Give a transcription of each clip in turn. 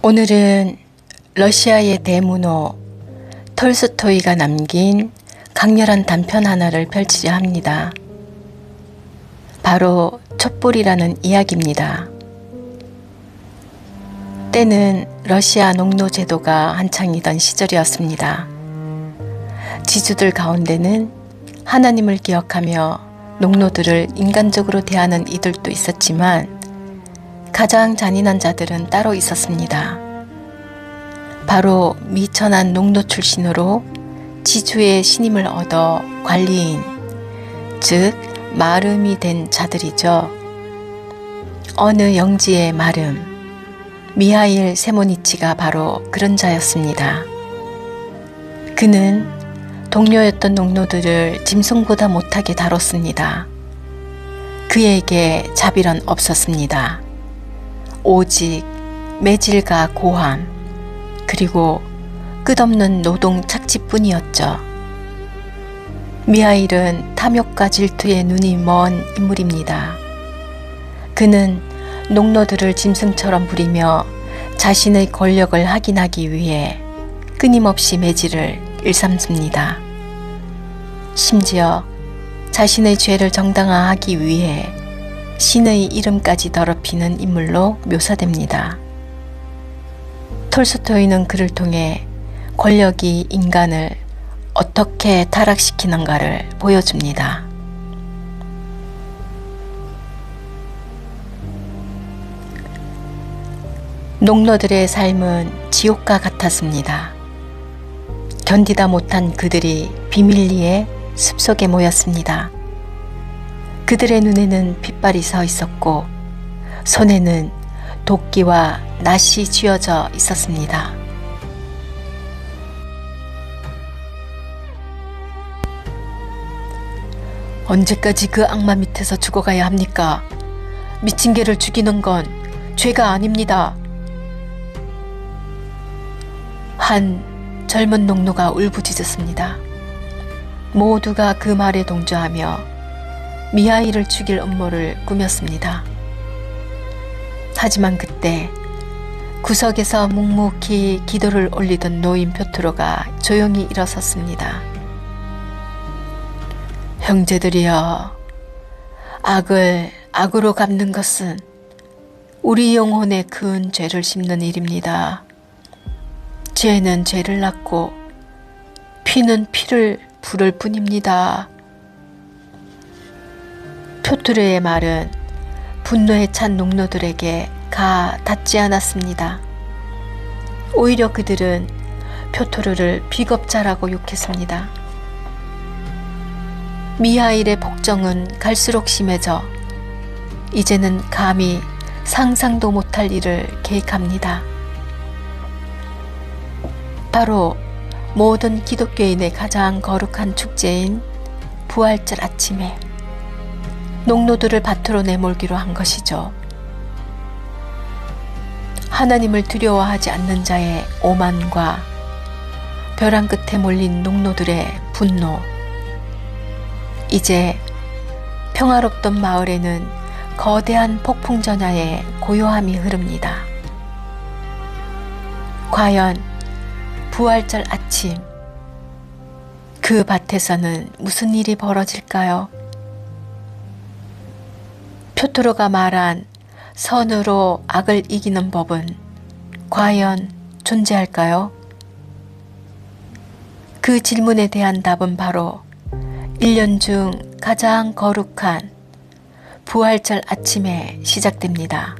오늘은 러시아의 대문호 톨스토이가 남긴 강렬한 단편 하나를 펼치려 합니다. 바로 촛불이라는 이야기입니다. 때는 러시아 농노 제도가 한창이던 시절이었습니다. 지주들 가운데는 하나님을 기억하며 농노들을 인간적으로 대하는 이들도 있었지만 가장 잔인한 자들은 따로 있었습니다. 바로 미천한 농노 출신으로 지주의 신임을 얻어 관리인, 즉 마름이 된 자들이죠. 어느 영지의 마름, 미하일 세모니치가 바로 그런 자였습니다. 그는 동료였던 농노들을 짐승보다 못하게 다뤘습니다. 그에게 자비란 없었습니다. 오직 매질과 고함, 그리고 끝없는 노동 착취뿐이었죠. 미하일은 탐욕과 질투에 눈이 먼 인물입니다. 그는 농노들을 짐승처럼 부리며 자신의 권력을 확인하기 위해 끊임없이 매질을 일삼습니다. 심지어 자신의 죄를 정당화하기 위해 신의 이름까지 더럽히는 인물로 묘사됩니다. 톨스토이는 그를 통해 권력이 인간을 어떻게 타락시키는가를 보여줍니다. 농노들의 삶은 지옥과 같았습니다. 견디다 못한 그들이 비밀리에 숲속에 모였습니다. 그들의 눈에는 핏발이 서 있었고 손에는 도끼와 낫이 쥐어져 있었습니다. 언제까지 그 악마 밑에서 죽어가야 합니까? 미친 개를 죽이는 건 죄가 아닙니다. 한 젊은 농노가 울부짖었습니다. 모두가 그 말에 동조하며 미하일을 죽일 음모를 꾸몄습니다. 하지만 그때 구석에서 묵묵히 기도를 올리던 노인 표트로가 조용히 일어섰습니다. 형제들이여, 악을 악으로 갚는 것은 우리 영혼에 큰 죄를 심는 일입니다. 죄는 죄를 낳고 피는 피를 부를 뿐입니다. 표트르의 말은 분노에 찬 농노들에게 가 닿지 않았습니다. 오히려 그들은 표트르를 비겁자라고 욕했습니다. 미하일의 복정은 갈수록 심해져 이제는 감히 상상도 못할 일을 계획합니다. 바로 모든 기독교인의 가장 거룩한 축제인 부활절 아침에 농노들을 밭으로 내몰기로 한 것이죠. 하나님을 두려워하지 않는 자의 오만과 벼랑 끝에 몰린 농노들의 분노. 이제 평화롭던 마을에는 거대한 폭풍전야의 고요함이 흐릅니다. 과연 부활절 아침, 그 밭에서는 무슨 일이 벌어질까요? 표트로가 말한 선으로 악을 이기는 법은 과연 존재할까요? 그 질문에 대한 답은 바로 1년 중 가장 거룩한 부활절 아침에 시작됩니다.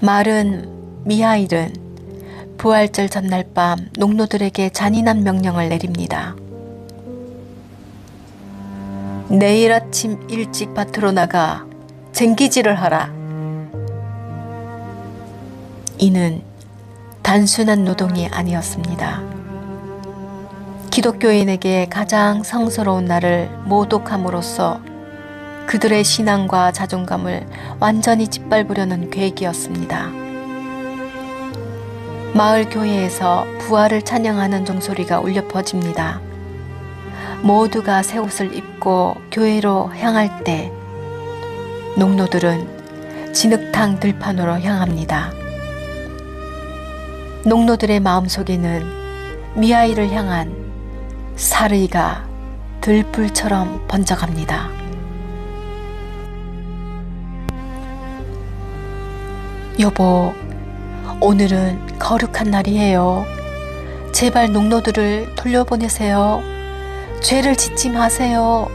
말은 미하일은 부활절 전날 밤 농노들에게 잔인한 명령을 내립니다. 내일 아침 일찍 밭으로 나가 쟁기질을 하라. 이는 단순한 노동이 아니었습니다. 기독교인에게 가장 성스러운 날을 모독함으로써 그들의 신앙과 자존감을 완전히 짓밟으려는 계획이었습니다. 마을 교회에서 부활을 찬양하는 종소리가 울려 퍼집니다. 모두가 새 옷을 입고 교회로 향할 때 농노들은 진흙탕 들판으로 향합니다. 농노들의 마음속에는 미하일을 향한 사르이가 들불처럼 번져갑니다. 여보, 오늘은 거룩한 날이에요. 제발 농노들을 돌려보내세요. 죄를 짓지 마세요.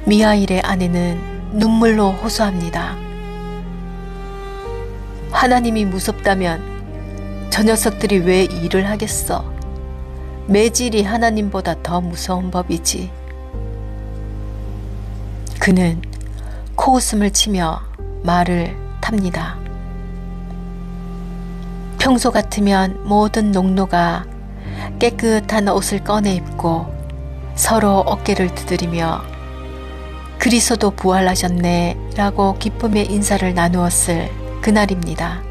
미하일의 아내는 눈물로 호소합니다. 하나님이 무섭다면 저 녀석들이 왜 일을 하겠어? 매질이 하나님보다 더 무서운 법이지. 그는 코웃음을 치며 말을 탑니다. 평소 같으면 모든 농노가 깨끗한 옷을 꺼내 입고 서로 어깨를 두드리며 그리스도 부활하셨네 라고 기쁨의 인사를 나누었을 그날입니다.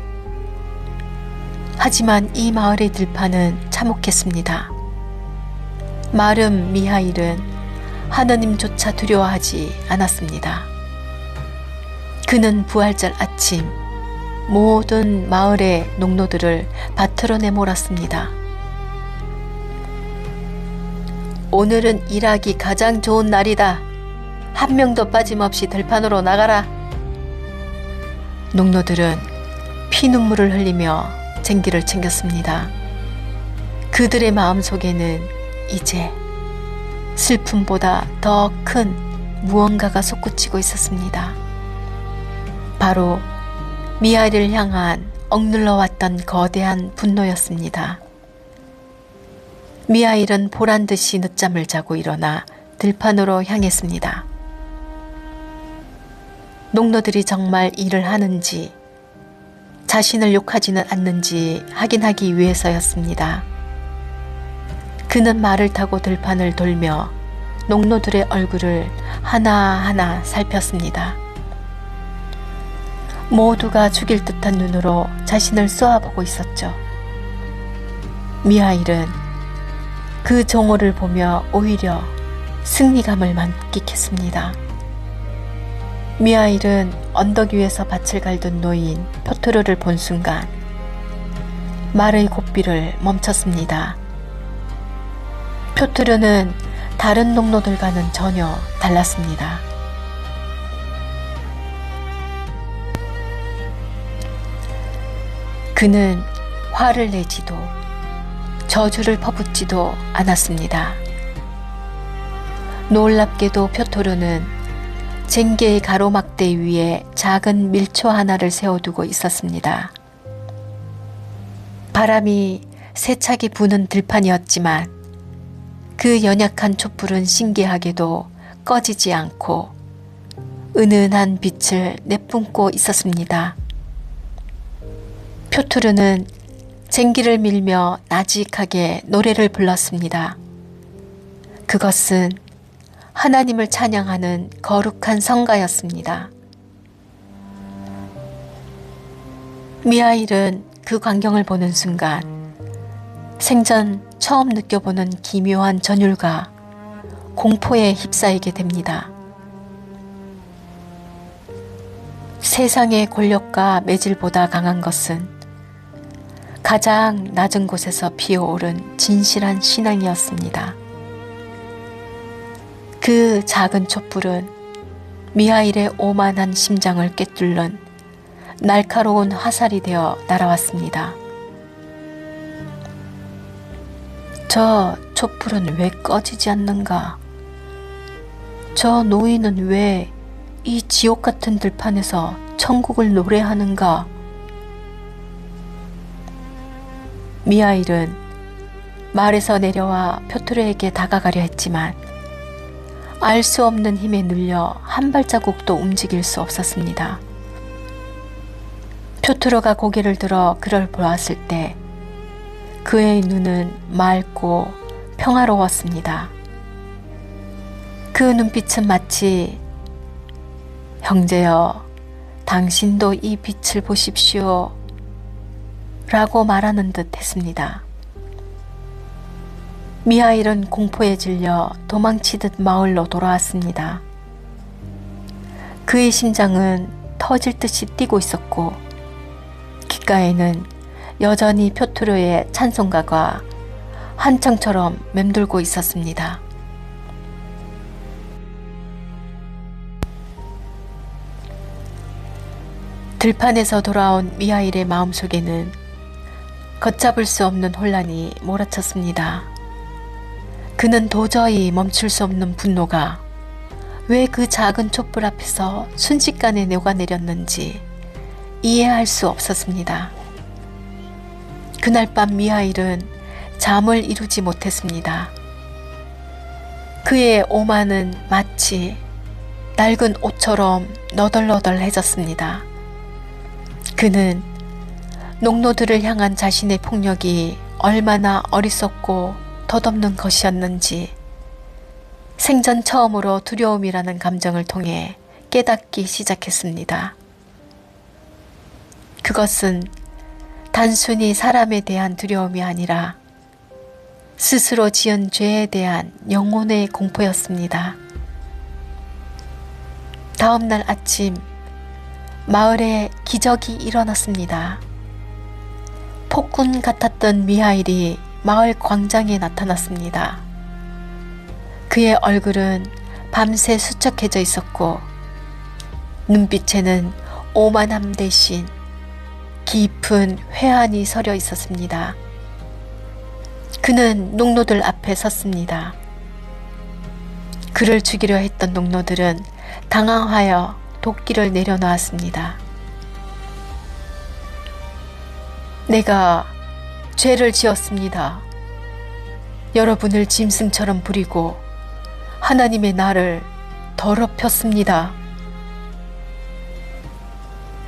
하지만 이 마을의 들판은 참혹했습니다. 마름 미하일은 하느님조차 두려워하지 않았습니다. 그는 부활절 아침 모든 마을의 농노들을 밭으로 내몰았습니다. 오늘은 일하기 가장 좋은 날이다. 한 명도 빠짐없이 들판으로 나가라. 농노들은 피눈물을 흘리며 쟁기를 챙겼습니다. 그들의 마음속에는 이제 슬픔보다 더 큰 무언가가 솟구치고 있었습니다. 바로 미하일을 향한 억눌러왔던 거대한 분노였습니다. 미하일은 보란듯이 늦잠을 자고 일어나 들판으로 향했습니다. 농노들이 정말 일을 하는지 자신을 욕하지는 않는지 확인하기 위해서였습니다. 그는 말을 타고 들판을 돌며 농노들의 얼굴을 하나하나 살폈습니다. 모두가 죽일 듯한 눈으로 자신을 쏘아보고 있었죠. 미하일은 그 종호를 보며 오히려 승리감을 만끽했습니다. 미하일은 언덕 위에서 밭을 갈던 노인 표트르를 본 순간 말의 고삐를 멈췄습니다. 표트르는 다른 농노들과는 전혀 달랐습니다. 그는 화를 내지도 저주를 퍼붓지도 않았습니다. 놀랍게도 표토르는 쟁개의 가로막대 위에 작은 밀초 하나를 세워두고 있었습니다. 바람이 세차게 부는 들판이었지만 그 연약한 촛불은 신기하게도 꺼지지 않고 은은한 빛을 내뿜고 있었습니다. 표투르는 쟁기를 밀며 나직하게 노래를 불렀습니다. 그것은 하나님을 찬양하는 거룩한 성가였습니다. 미하일은 그 광경을 보는 순간 생전 처음 느껴보는 기묘한 전율과 공포에 휩싸이게 됩니다. 세상의 권력과 매질보다 강한 것은 가장 낮은 곳에서 피어오른 진실한 신앙이었습니다. 그 작은 촛불은 미하일의 오만한 심장을 꿰뚫는 날카로운 화살이 되어 날아왔습니다. 저 촛불은 왜 꺼지지 않는가? 저 노인은 왜 이 지옥 같은 들판에서 천국을 노래하는가? 미하일은 말에서 내려와 표트르에게 다가가려 했지만 알 수 없는 힘에 눌려 한 발자국도 움직일 수 없었습니다. 표트르가 고개를 들어 그를 보았을 때 그의 눈은 맑고 평화로웠습니다. 그 눈빛은 마치 형제여, 당신도 이 빛을 보십시오 라고 말하는 듯 했습니다. 미하일은 공포에 질려 도망치듯 마을로 돌아왔습니다. 그의 심장은 터질 듯이 뛰고 있었고 귓가에는 여전히 표트로의 찬송가가 한창처럼 맴돌고 있었습니다. 들판에서 돌아온 미하일의 마음속에는 걷잡을 수 없는 혼란이 몰아쳤습니다. 그는 도저히 멈출 수 없는 분노가 왜 그 작은 촛불 앞에서 순식간에 녹아내렸는지 이해할 수 없었습니다. 그날 밤 미하일은 잠을 이루지 못했습니다. 그의 오만은 마치 낡은 옷처럼 너덜너덜해졌습니다. 그는 농노들을 향한 자신의 폭력이 얼마나 어리석고 덧없는 것이었는지 생전 처음으로 두려움이라는 감정을 통해 깨닫기 시작했습니다. 그것은 단순히 사람에 대한 두려움이 아니라 스스로 지은 죄에 대한 영혼의 공포였습니다. 다음 날 아침 마을에 기적이 일어났습니다. 폭군 같았던 미하일이 마을 광장에 나타났습니다. 그의 얼굴은 밤새 수척해져 있었고 눈빛에는 오만함 대신 깊은 회한이 서려 있었습니다. 그는 농노들 앞에 섰습니다. 그를 죽이려 했던 농노들은 당황하여 도끼를 내려놓았습니다. 내가 죄를 지었습니다. 여러분을 짐승처럼 부리고 하나님의 나를 더럽혔습니다.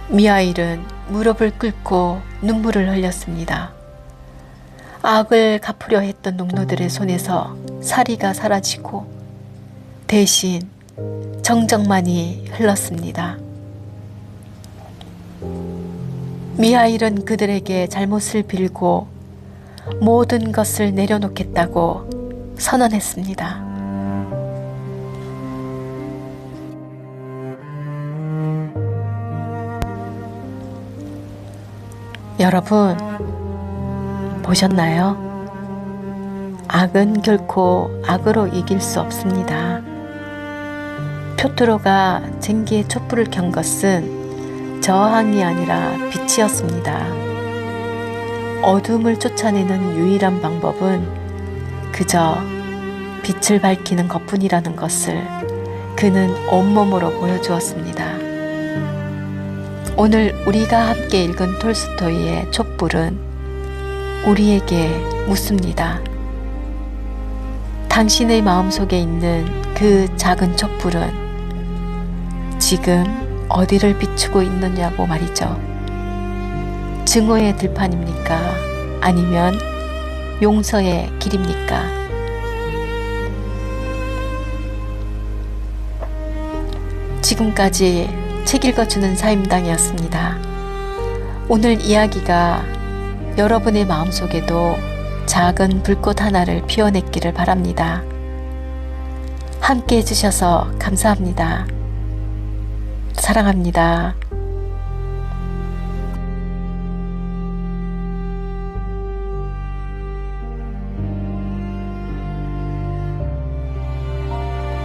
미하일은 무릎을 꿇고 눈물을 흘렸습니다. 악을 갚으려 했던 농노들의 손에서 사리가 사라지고 대신 정적만이 흘렀습니다. 미하일은 그들에게 잘못을 빌고 모든 것을 내려놓겠다고 선언했습니다. 여러분, 보셨나요? 악은 결코 악으로 이길 수 없습니다. 표트로가 쟁기의 촛불을 켠 것은 저항이 아니라 빛이었습니다. 어둠을 쫓아내는 유일한 방법은 그저 빛을 밝히는 것뿐이라는 것을 그는 온몸으로 보여주었습니다. 오늘 우리가 함께 읽은 톨스토이의 촛불은 우리에게 묻습니다. 당신의 마음속에 있는 그 작은 촛불은 지금 어디를 비추고 있느냐고 말이죠. 증오의 들판입니까? 아니면 용서의 길입니까? 지금까지 책 읽어주는 사임당이었습니다. 오늘 이야기가 여러분의 마음속에도 작은 불꽃 하나를 피워냈기를 바랍니다. 함께 해주셔서 감사합니다. 사랑합니다.